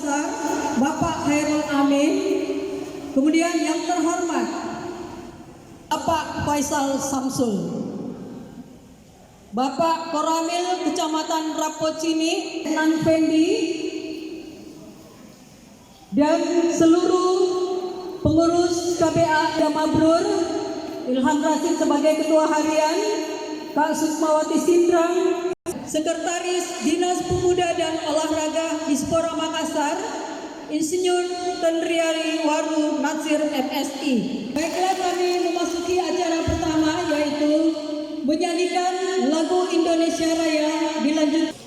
Makassar, Bapak Khairul Amin. Kemudian yang terhormat Bapak Faisal Samsul, Bapak Koramil Kecamatan Rapocini, Nan Fendi, dan seluruh pengurus KPA Damabrur, Ilham Rasid sebagai Ketua Harian, Kak Sukmawati Sindrang, Sekretaris Dinas Pemuda dan Olahraga Dispora Makassar, Insinyur Tendriari Waru Natsir MSI. Baiklah, kami memasuki acara pertama, yaitu menyanyikan lagu Indonesia Raya dilanjutkan.